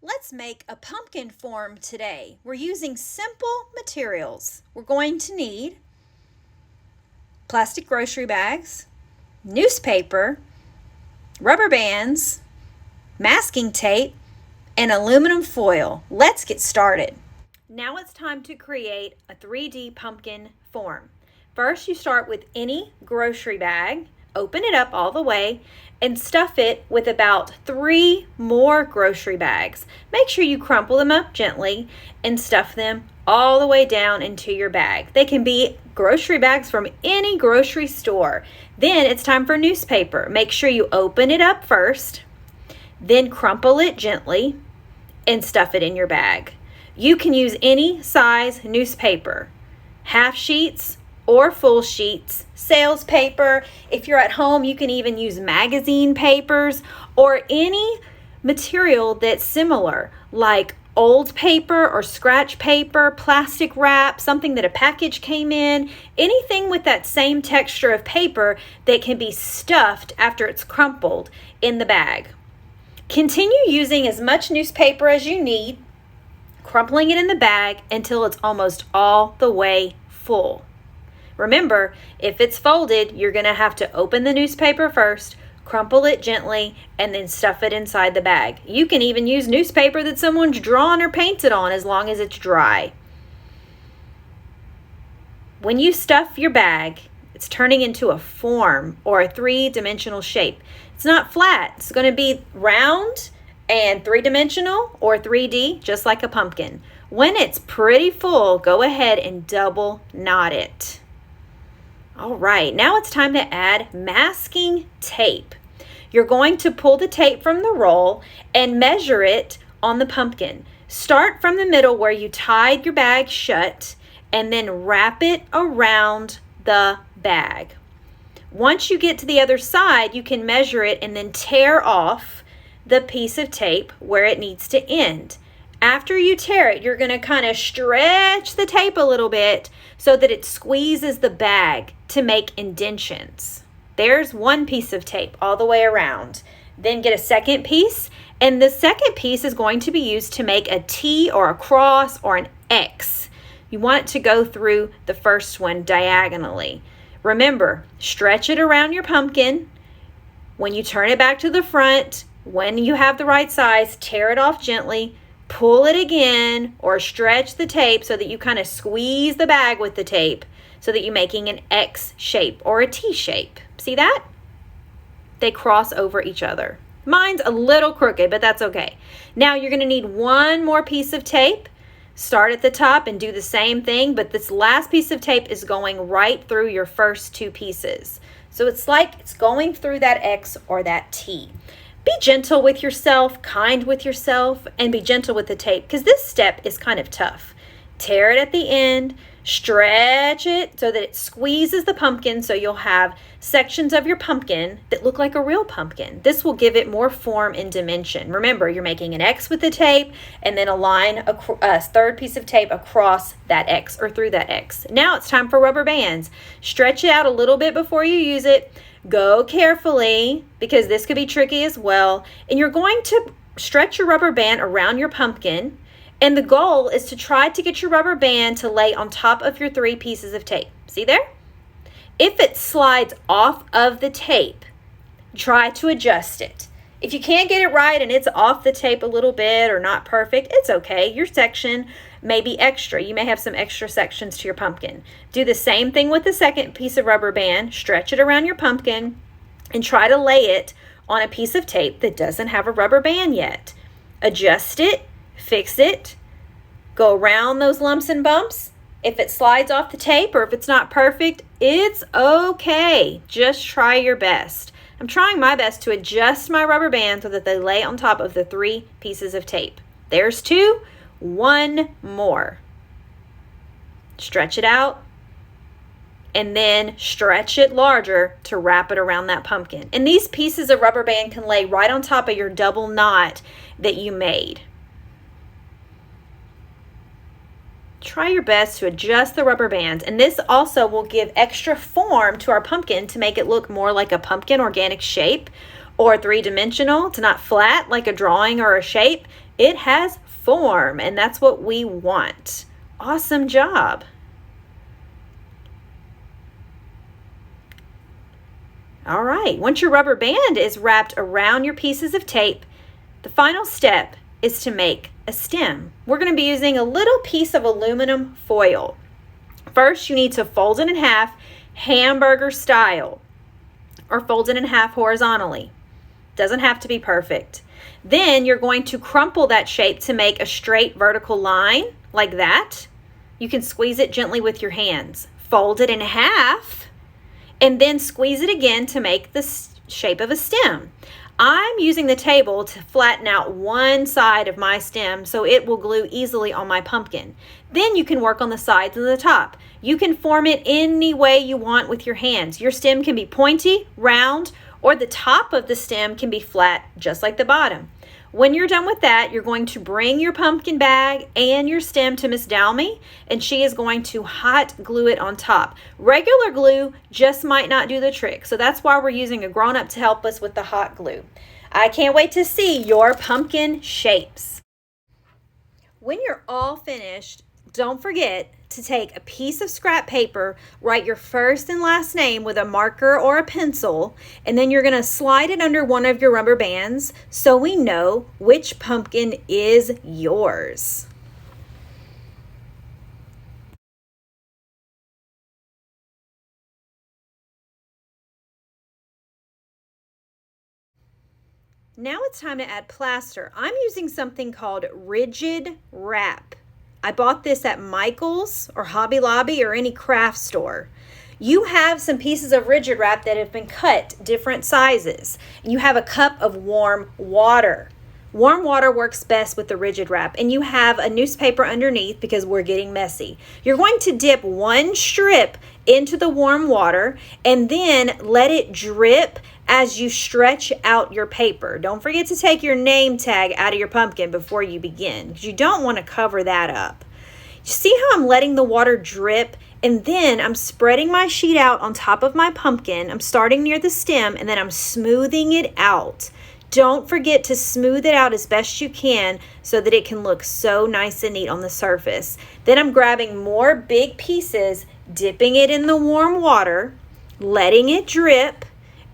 Let's make a pumpkin form today. We're using simple materials. We're going to need plastic grocery bags, newspaper, rubber bands, masking tape, and aluminum foil. Let's get started. Now it's time to create a 3D pumpkin form. First, you start with any grocery bag, open it up all the way, and stuff it with about 3 more grocery bags. Make sure you crumple them up gently and stuff them all the way down into your bag. They can be grocery bags from any grocery store. Then it's time for newspaper. Make sure you open it up first, then crumple it gently and stuff it in your bag. You can use any size newspaper, half sheets or full sheets, sales paper. If you're at home, you can even use magazine papers or any material that's similar, like old paper or scratch paper, plastic wrap, something that a package came in, anything with that same texture of paper that can be stuffed after it's crumpled in the bag. Continue using as much newspaper as you need, crumpling it in the bag until it's almost all the way full. Remember, if it's folded, you're going to have to open the newspaper first, crumple it gently, and then stuff it inside the bag. You can even use newspaper that someone's drawn or painted on as long as it's dry. When you stuff your bag, it's turning into a form or a 3-dimensional shape. It's not flat. It's going to be round and 3-dimensional or 3D, just like a pumpkin. When it's pretty full, go ahead and double knot it. All right, now it's time to add masking tape. You're going to pull the tape from the roll and measure it on the pumpkin. Start from the middle where you tied your bag shut and then wrap it around the bag. Once you get to the other side, you can measure it and then tear off the piece of tape where it needs to end. After you tear it, you're going to kind of stretch the tape a little bit so that it squeezes the bag to make indentions. There's one piece of tape all the way around. Then get a second piece, and the second piece is going to be used to make a T or a cross or an X. You want it to go through the first one diagonally. Remember, stretch it around your pumpkin. When you turn it back to the front, when you have the right size, tear it off gently, pull it again, or stretch the tape so that you kind of squeeze the bag with the tape so that you're making an X shape or a T shape. See that? They cross over each other. Mine's a little crooked, but that's okay. Now you're going to need one more piece of tape. Start at the top and do the same thing, but this last piece of tape is going right through your first 2 pieces. So it's like it's going through that X or that T. Be gentle with yourself, kind with yourself, and be gentle with the tape because this step is kind of tough. Tear it at the end, stretch it so that it squeezes the pumpkin so you'll have sections of your pumpkin that look like a real pumpkin. This will give it more form and dimension. Remember, you're making an X with the tape and then a line, a third piece of tape across that X or through that X. Now it's time for rubber bands. Stretch it out a little bit before you use it. Go carefully because this could be tricky as well. And you're going to stretch your rubber band around your pumpkin. And the goal is to try to get your rubber band to lay on top of your 3 pieces of tape. See there? If it slides off of the tape, try to adjust it. If you can't get it right and it's off the tape a little bit or not perfect, it's okay. Your section may be extra. You may have some extra sections to your pumpkin. Do the same thing with the second piece of rubber band. Stretch it around your pumpkin and try to lay it on a piece of tape that doesn't have a rubber band yet. Adjust it, fix it, go around those lumps and bumps. If it slides off the tape or if it's not perfect, it's okay. Just try your best. I'm trying my best to adjust my rubber band so that they lay on top of the 3 pieces of tape. There's 2, 1 more. Stretch it out and then stretch it larger to wrap it around that pumpkin. And these pieces of rubber band can lay right on top of your double knot that you made. Try your best to adjust the rubber bands, and this also will give extra form to our pumpkin to make it look more like a pumpkin organic shape or three-dimensional. It's not flat like a drawing or a shape. It has form, and that's what we want. Awesome job. All right, once your rubber band is wrapped around your pieces of tape, the final step is to make a stem. We're going to be using a little piece of aluminum foil. First, you need to fold it in half, hamburger style, or fold it in half horizontally. Doesn't have to be perfect. Then you're going to crumple that shape to make a straight vertical line like that. You can squeeze it gently with your hands. Fold it in half and then squeeze it again to make the shape of a stem. I'm using the table to flatten out one side of my stem so it will glue easily on my pumpkin. Then you can work on the sides and the top. You can form it any way you want with your hands. Your stem can be pointy, round, or the top of the stem can be flat, just like the bottom. When you're done with that, you're going to bring your pumpkin bag and your stem to Miss Dalmy, and she is going to hot glue it on top. Regular glue just might not do the trick, so that's why we're using a grown-up to help us with the hot glue. I can't wait to see your pumpkin shapes. When you're all finished, don't forget to take a piece of scrap paper, write your first and last name with a marker or a pencil, and then you're going to slide it under one of your rubber bands so we know which pumpkin is yours. Now it's time to add plaster. I'm using something called rigid wrap. I bought this at Michael's or Hobby Lobby or any craft store. You have some pieces of rigid wrap that have been cut different sizes. You have a cup of warm water. Warm water works best with the rigid wrap, and you have a newspaper underneath because we're getting messy. You're going to dip one strip into the warm water and then let it drip as you stretch out your paper. Don't forget to take your name tag out of your pumpkin before you begin, because you don't want to cover that up. You see how I'm letting the water drip, and then I'm spreading my sheet out on top of my pumpkin. I'm starting near the stem, and then I'm smoothing it out. Don't forget to smooth it out as best you can so that it can look so nice and neat on the surface. Then I'm grabbing more big pieces, dipping it in the warm water, letting it drip,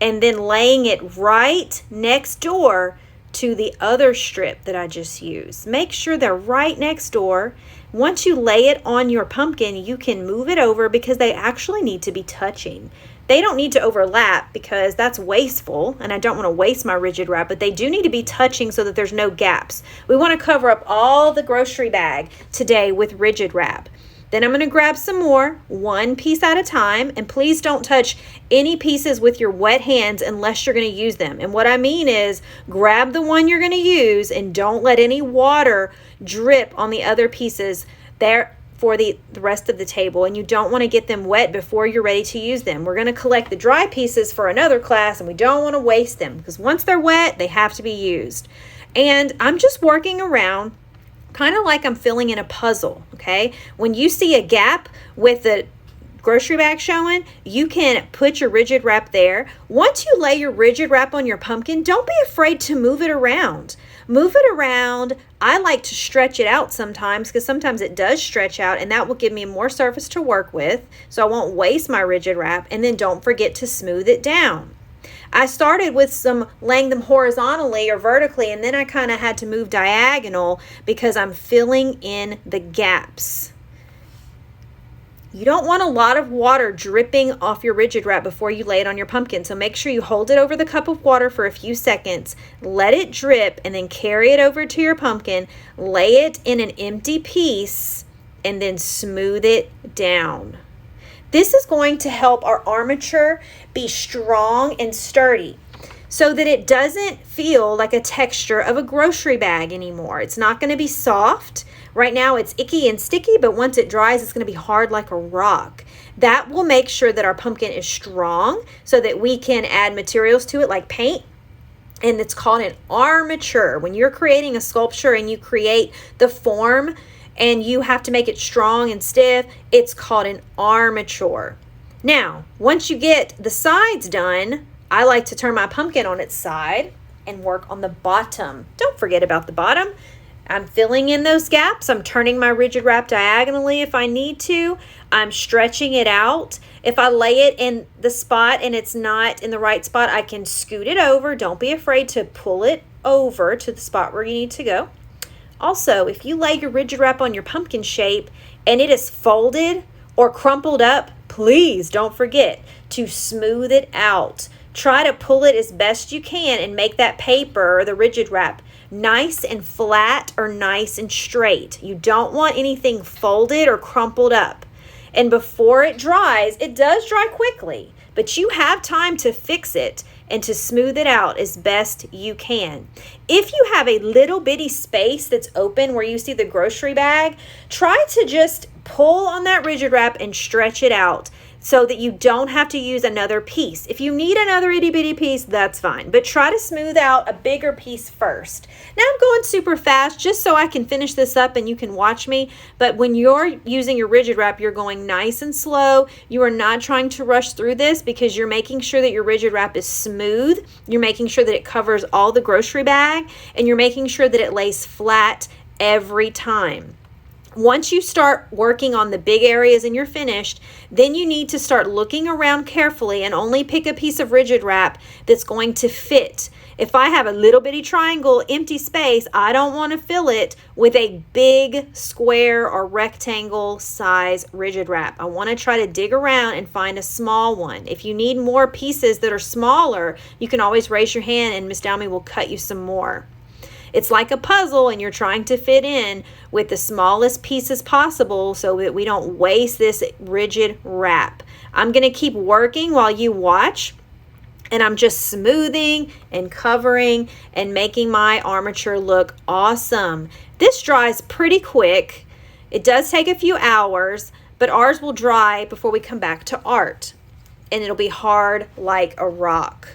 and then laying it right next door to the other strip that I just used. Make sure they're right next door. Once you lay it on your pumpkin, you can move it over because they actually need to be touching. They don't need to overlap because that's wasteful, and I don't want to waste my rigid wrap, but they do need to be touching so that there's no gaps. We want to cover up all the grocery bag today with rigid wrap. Then I'm going to grab some more, one piece at a time, and please don't touch any pieces with your wet hands unless you're going to use them. And what I mean is grab the one you're going to use and don't let any water drip on the other pieces there for the rest of the table, and you don't want to get them wet before you're ready to use them. We're going to collect the dry pieces for another class, and we don't want to waste them because once they're wet, they have to be used. And I'm just working around kind of like I'm filling in a puzzle, okay? When you see a gap with the grocery bag showing, you can put your rigid wrap there. Once you lay your rigid wrap on your pumpkin, don't be afraid to move it around. Move it around. I like to stretch it out sometimes because sometimes it does stretch out, and that will give me more surface to work with so I won't waste my rigid wrap. And then don't forget to smooth it down. I started with laying them horizontally or vertically, and then I kind of had to move diagonal because I'm filling in the gaps. You don't want a lot of water dripping off your rigid wrap before you lay it on your pumpkin, so make sure you hold it over the cup of water for a few seconds, let it drip, and then carry it over to your pumpkin, lay it in an empty piece, and then smooth it down. This is going to help our armature be strong and sturdy so that it doesn't feel like a texture of a grocery bag anymore. It's not going to be soft. Right now it's icky and sticky, but once it dries, it's going to be hard like a rock. That will make sure that our pumpkin is strong so that we can add materials to it like paint. And it's called an armature. When you're creating a sculpture and you create the form and you have to make it strong and stiff, it's called an armature. Now, once you get the sides done, I like to turn my pumpkin on its side and work on the bottom. Don't forget about the bottom. I'm filling in those gaps. I'm turning my rigid wrap diagonally if I need to. I'm stretching it out. If I lay it in the spot and it's not in the right spot, I can scoot it over. Don't be afraid to pull it over to the spot where you need to go. Also, if you lay your rigid wrap on your pumpkin shape and it is folded or crumpled up, please don't forget to smooth it out. Try to pull it as best you can and make that paper or the rigid wrap nice and flat or nice and straight. You don't want anything folded or crumpled up. And before it dries, it does dry quickly, but you have time to fix it and to smooth it out as best you can. If you have a little bitty space that's open where you see the grocery bag, try to just pull on that rigid wrap and stretch it out so that you don't have to use another piece. If you need another itty bitty piece, that's fine, but try to smooth out a bigger piece first. Now I'm going super fast just so I can finish this up and you can watch me, but when you're using your rigid wrap, you're going nice and slow. You are not trying to rush through this because you're making sure that your rigid wrap is smooth. You're making sure that it covers all the grocery bag, and you're making sure that it lays flat every time. Once you start working on the big areas and you're finished, then you need to start looking around carefully and only pick a piece of rigid wrap that's going to fit. If I have a little bitty triangle, empty space, I don't want to fill it with a big square or rectangle size rigid wrap. I want to try to dig around and find a small one. If you need more pieces that are smaller, you can always raise your hand and Miss Dalmy will cut you some more. It's like a puzzle and you're trying to fit in with the smallest pieces possible so that we don't waste this rigid wrap. I'm going to keep working while you watch, and I'm just smoothing and covering and making my armature look awesome. This dries pretty quick. It does take a few hours, but ours will dry before we come back to art, and it'll be hard like a rock.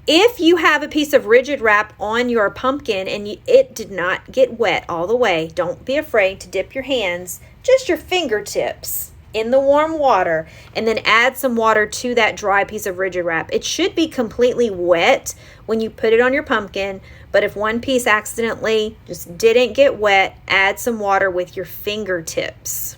If you have a piece of rigid wrap on your pumpkin and it did not get wet all the way, don't be afraid to dip your hands, just your fingertips, in the warm water, and then add some water to that dry piece of rigid wrap. It should be completely wet when you put it on your pumpkin, but if one piece accidentally just didn't get wet, add some water with your fingertips.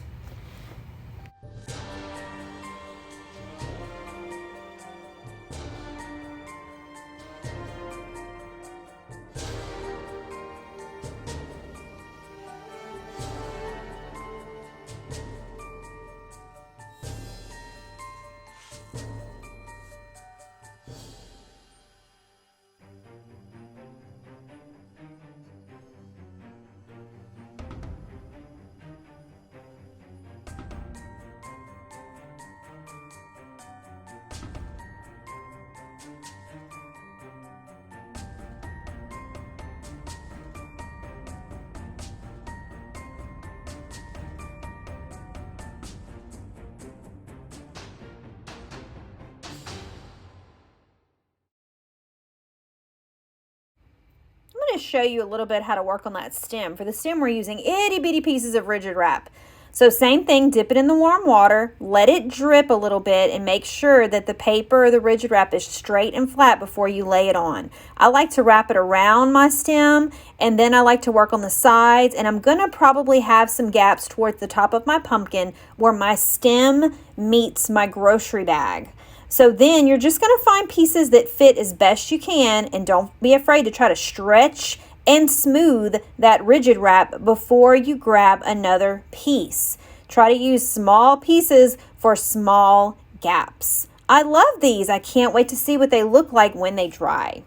I'm going to show you a little bit how to work on that stem. For the stem, we're using itty bitty pieces of rigid wrap. So same thing, dip it in the warm water, let it drip a little bit, and make sure that the paper or the rigid wrap is straight and flat before you lay it on. I like to wrap it around my stem, and then I like to work on the sides, and I'm going to probably have some gaps towards the top of my pumpkin where my stem meets my grocery bag. So then you're just going to find pieces that fit as best you can, and don't be afraid to try to stretch and smooth that rigid wrap before you grab another piece. Try to use small pieces for small gaps. I love these. I can't wait to see what they look like when they dry.